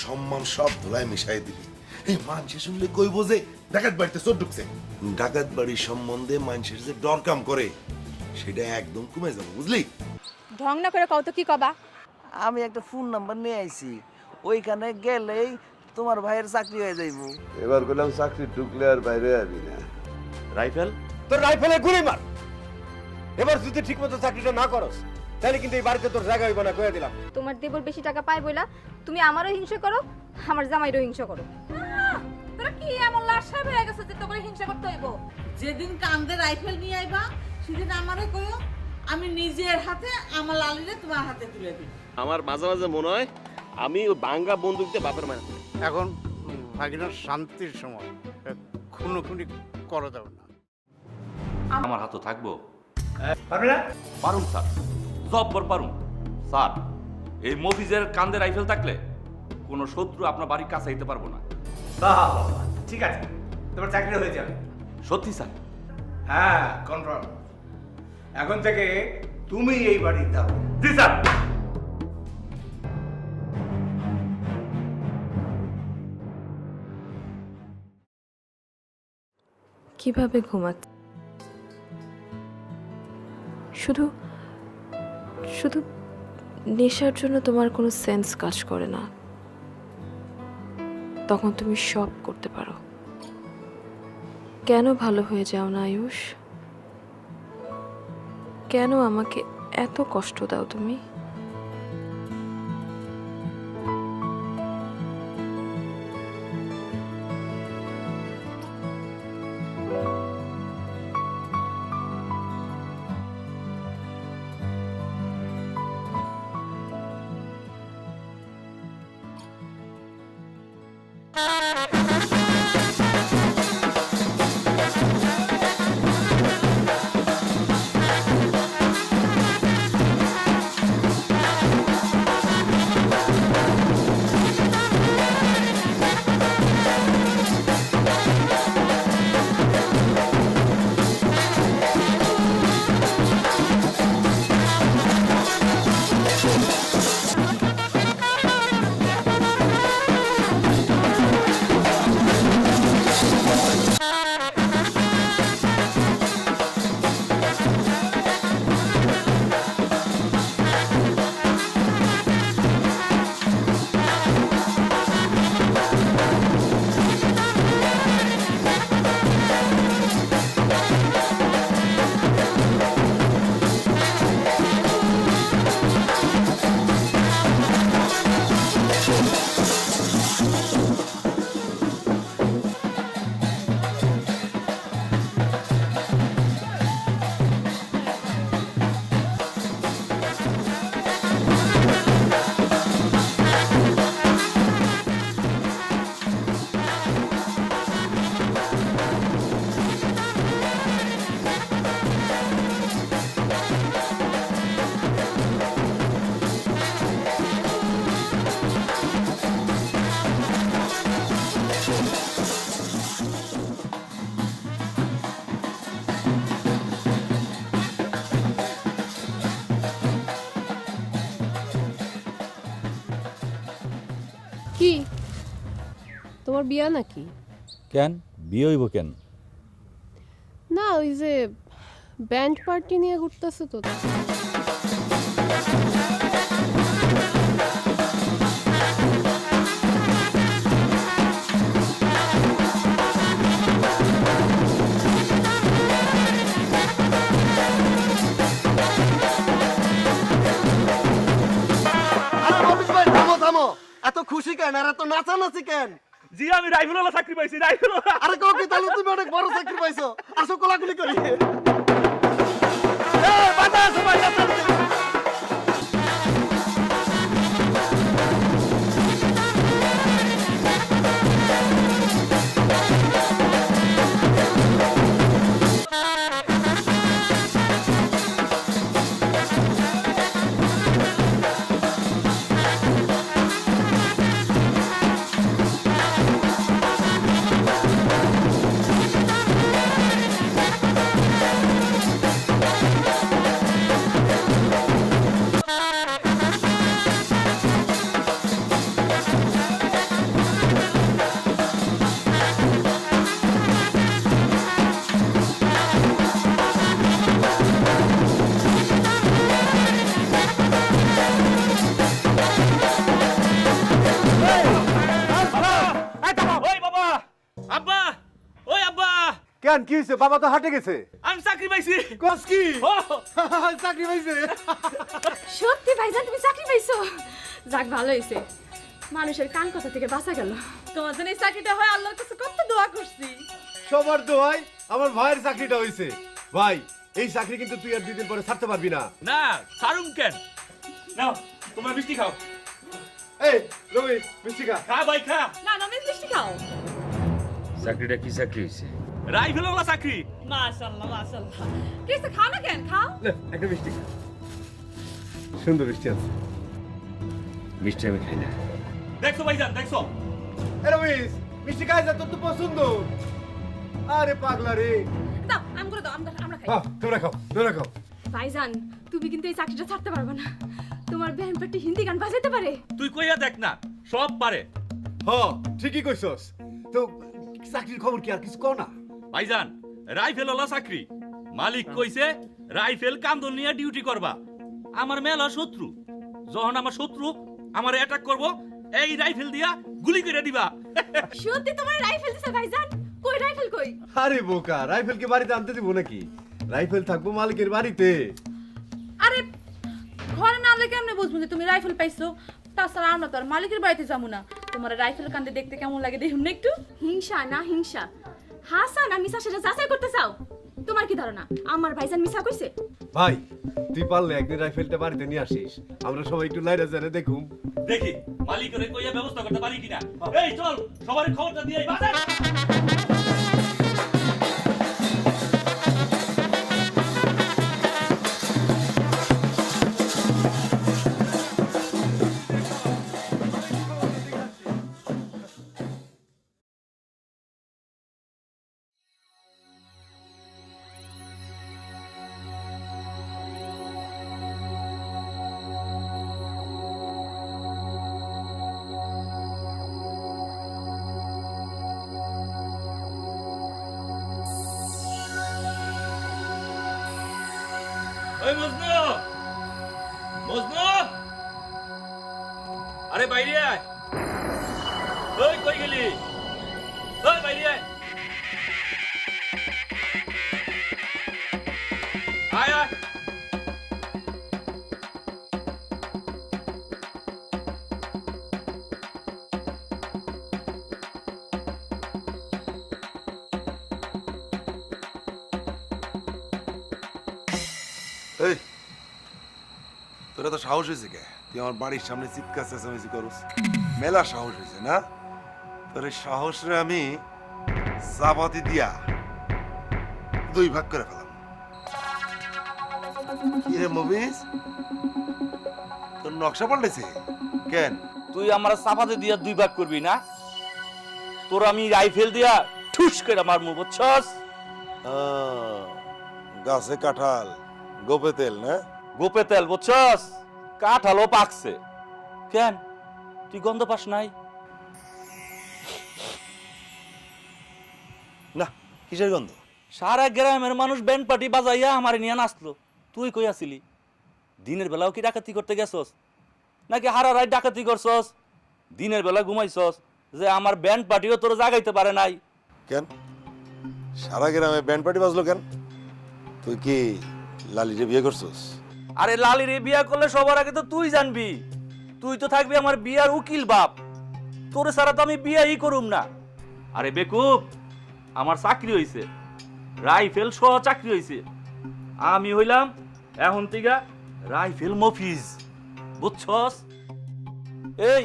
সম্মান সব ধুলায় মিশাই দিবি। এই মানুষে শুনলে কইব যে ডাকাত বাড়িতে চোর ঢুকছে। ডাকাত বাড়ির সম্বন্ধে মানুষের যে ডর কাম করে সেটা একদম কমে যাবে, বুঝলি? ঢং না করে কত কি কবা? আমি একটা ফোন নাম্বার নিয়ে আইছি, ওইখানে গেলেই তোমার ভাইয়ের চাকরি হয়ে যাইব। এবার বললাম চাকরি ঢুকলে আর বাইরে আবি না। রাইফেল, তোর রাইফেলে গুলি মার। এবার যদি ঠিক মতো চাকরিটা না করস তাহলে কিন্তু এই বাড়িতে তোর জায়গা হইব না, কইয়া দিলাম। তোমার দেবর বেশি টাকা পায় বইলা তুমি আমারও হিংসা করো, আমার জামাইরও হিংসা করো। তোরা কি এমন লাশ সাহেব হয়ে গেছে যে তোকে হিংসা করতে হইব? যেদিন কান্দে রাইফেল নিয়ে আইবা সেদিন আমারে কইও, আমি নিজের হাতে আমার লালিরে তোমার হাতে তুলে দিই। আমার মাঝে মাঝে মনে হয় আমি ওই বাঙ্গা বন্দুক দিয়ে বাপের মায়ের এখন ভাগিনার শান্তির সময়, খুনোখুনি করা যাবে না। আমার হাতে থাকবো? পারবে না? পারুম স্যার, জব্বর পারুম স্যার। এই মফিজের কান্দে রাইফেল থাকলে কোনো শত্রু আপনার বাড়ির কাছে আইতে পারবো না। ঠিক আছে, তোমার চাকরি হয়ে যাবে। সত্যি স্যার? হ্যাঁ, কনফার্ম। এখন থেকে তুমি এই বাড়ির দাও। জি স্যার। কিভাবে ঘুমাচ্ছে? শুধু শুধু নেশার জন্য তোমার কোনো সেন্স কাজ করে না, তখন তুমি সব করতে পারো। কেন ভালো হয়ে যাও না আয়ুষ? কেন আমাকে এত কষ্ট দাও তুমি? কি তোমার বিয়া নাকি? কেন বিয়ে হইব কেন? না ওই যে ব্যান্ড পার্টি নিয়ে ঘুরতেছে তো। এত খুশি কেন আর এত নাচানাচি কেন? জি আমি রাইফেলওয়ালা চাকরি পাইছি, রাইফেলওয়ালা। আরে কও কি তাহলে তুমি অনেক বড় চাকরি পাইছো। আসো কোলাকুলি করি। কেন কি হয়েছে? বাবা তো হাটে গেছে। আমি চাকরি পাইছি। কস কি? চাকরি পাইছে? সত্যি ভাইজান তুমি চাকরি পাইছো? যাক ভালো হয়েছে, মানুষের কান কথা থেকে বাঁচা গেল। তোমার জন্য এই চাকরিটা হয় আল্লাহর কাছে কত দোয়া করছি। সবার দোয়ায় আমার ভাইয়ের চাকরিটা হয়েছে। ভাই এই চাকরি কিন্তু তুই আর 2 দিন পরে ছাড়তে পারবি না। না সারুম কেন? নাও তোমরা মিষ্টি খাও। এই রবি মিষ্টি খা। খা ভাই খা। না না মিষ্টি খাও। চাকরিটা কি চাকরি হইছে? রাইফেলওয়ালা চাকরি। মাশাআল্লাহ মাশাআল্লাহ। কিছু খাও না কেন? খাও। লে একটা মিষ্টি খা। সুন্দর মিষ্টি আছে। মিষ্টি আমি খাই না। দেখছো ভাইজান দেখছো? এ রবি মিষ্টি খাই যা, তোর তো পছন্দ। আরে পাগলা রে। দাও আম করে দাও, আমরা খাই। হ্যাঁ তোমরা খাও, তোমরা খাও। ভাইজান তুমি কিন্তু এই চাকরিটা ছাড়তে পারবে না। তোমার ব্যান্ড পার্টি হিন্দি গান বাজাইতে পারে। তুই কইয়া দেখ না, সব পারে। হ্যাঁ ঠিকই কইছস। তো চাকরির খবর কি আর কিছু কও না? ভাইজান রাইফেলওয়ালা চাকরি, মালিক কইছে রাইফেল কান্দন নিয়ে ডিউটি করবা। আমার মেলা শত্রু, যখন আমার শত্রু আমার অ্যাটাক করব এই রাইফেল দিয়া গুলি করে দিবা। সত্যি তোমার রাইফেল দিছে ভাইজান? কই রাইফেল কই? আরে বোকা, রাইফেল কি বাড়িতে আনতে দিব নাকি? রাইফেল থাকবো মালিকের বাড়িতে। আরে ঘরে না আনলে কেমনে বুঝবো যে তুমি রাইফেল পাইছো? তাছাড়া আমরা তো আর মালিকের বাড়িতে যাবো না। তোমার রাইফেল কান্দে দেখতে কেমন লাগে দেখুন না একটু। হিংসা না হিংসা, হাসান আর মিসা সেটা যাচাই করতে চাও? তোমার কি ধারণা আমার ভাইজান মিসা কইছে? ভাই তুই পারলে একদিন রাইফেলটা বাড়িতে নিয়ে আসিস, আমরা সবাই একটু লাইরা জানে দেখুম। দেখি মালিকের কইয়া ব্যবস্থা করতে পারি কিনা। এই চল সবার খবরটা দিয়ে বাজার। ওই মজনু, মজনু, আরে বাইরে আয়। ওই কই গেলি? ওই বাইরে আয়। আয় আয়। এই তোরা তো সাহস হয়েছে কে? তুই আমার বাড়ির সামনে চিৎকার চেঁচামেচি করস, মেলা সাহস হয়েছে না তোর? এই সাহসরে আমি চাপাতি দিয়া 2 ভাগ করে ফেলাম। কি রে মবিস, তোর নকশা পাল্টেছে কেন? তুই আমার চাপাতে দিয়া 2 ভাগ করবি না? তোর আমি রাইফেল দিয়া ঠুস করে মারমু, বুঝছস? গাছে কাঁঠাল গোপে তেল না? গোপে তেল বুঝছস? কাঁঠালও পাকছে। কেন তুই গন্ধ পাস নাই? না কিসের গন্ধ? সারা গ্রামের মানুষ ব্যান্ড পার্টি বাজাইয়া আমার নিয়ে নাচলো, তুই কই আসিলি? দিনের বেলাও কি ডাকাতি করতে গেছস নাকি হারা রাত ডাকাতি করছস? দিনের বেলা ঘুমাইছস যে আমার ব্যান্ড পার্টিও তোর জাগাইতে পারে নাই? কেন সারা গ্রামে ব্যান্ড পার্টি বাজলো কেন? তুই কি লালিরে বিয়ে করছস? আরে লালিরে বিয়া করলে সবার আগে তো তুই জানবি, তুই তো থাকবি আমার বিয়ার উকিল বাপ, তোরে ছাড়া তো আমি বিয়াই করুম না। আরে বেকুব, আমার চাকরি হইছে, রাইফেল সহ চাকরি হইছে, আমি হইলাম এখন থেকে রাইফেল মফিজ, বুঝছস? এই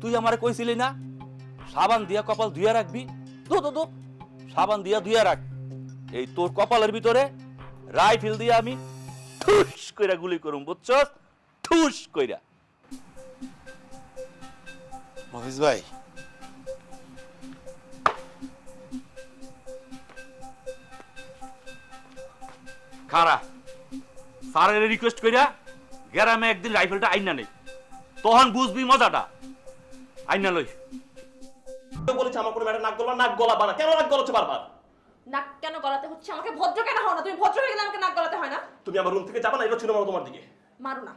তুই আমারে কইছিলি না সাবান দিয়া কপাল ধুইয়া রাখবি? দো সাবান দিয়া ধুইয়া রাখ। এই তোর কপালের ভিতরে রাইফেল দিয়ে আমি ঠুস কইরা গুলি করুম, বুঝছস? ঠুস কইরা। মফিজ ভাই, খারা স্যারের রিকোয়েস্ট কইরা গ্রামে একদিন রাইফেলটা আইনা নেই, তখন বুঝবি মজাটা। আইনা লই। বলেছে আমার কোনো ম্যাডাম নাক গলা, নাক গলাবা না। কেন নাক গলাচ্ছে বারবার? নাক কেন গলাতে হচ্ছে? আমাকে ভদ্র কেন হও না? তুমি ভদ্র হয়ে গেলে আমাকে নাক গলাতে হয় না? তুমি আমার রুম থেকে যাবা না, এটা ছিল মারো তোমার দিকে। মারো না,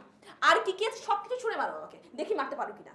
আর কি কি আছে সবকিছু ছুঁড়ে মারো আমাকে, দেখি মারতে পারো কিনা।